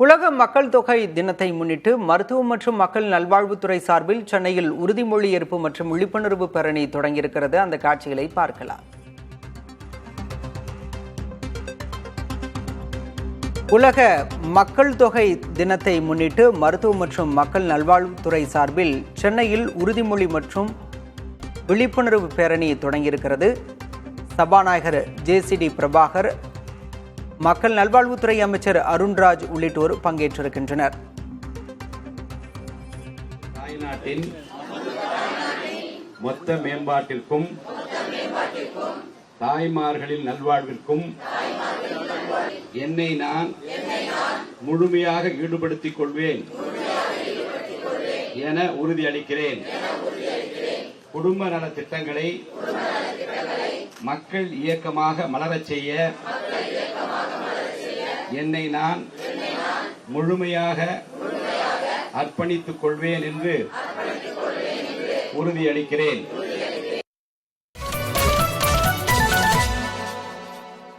உலக மக்கள் தொகை தினத்தை முன்னிட்டு மருத்துவம் மற்றும் மக்கள் நல்வாழ்வுத்துறை சார்பில் சென்னையில் உறுதிமொழி ஏற்பு மற்றும் விழிப்புணர்வு பேரணி தொடங்கியிருக்கிறது. அந்த காட்சிகளை பார்க்கலாம். உலக மக்கள் தொகை தினத்தை முன்னிட்டு மருத்துவம் மற்றும் மக்கள் நல்வாழ்வுத்துறை சார்பில் சென்னையில் உறுதிமொழி மற்றும் விழிப்புணர்வு பேரணி தொடங்கியிருக்கிறது. சபாநாயகர் ஜேசிடி பிரபாகர், மக்கள் நல்வாழ்வுத்துறை அமைச்சர் அருண்ராஜ் உள்ளிட்டோர் பங்கேற்றிருக்கின்றனர். தாய்நாட்டின் மொத்த மேம்பாட்டிற்கும் தாய்மார்களின் நல்வாழ்விற்கும் என்னை நான் முழுமையாக ஈடுபடுத்திக் கொள்வேன் என உறுதியளிக்கிறேன். குடும்ப நல திட்டங்களை மக்கள் இயக்கமாக மலரச் செய்ய என்னை நான் முழுமையாக அர்ப்பணித்துக் கொள்வேன் என்று உறுதியளிக்கிறேன்.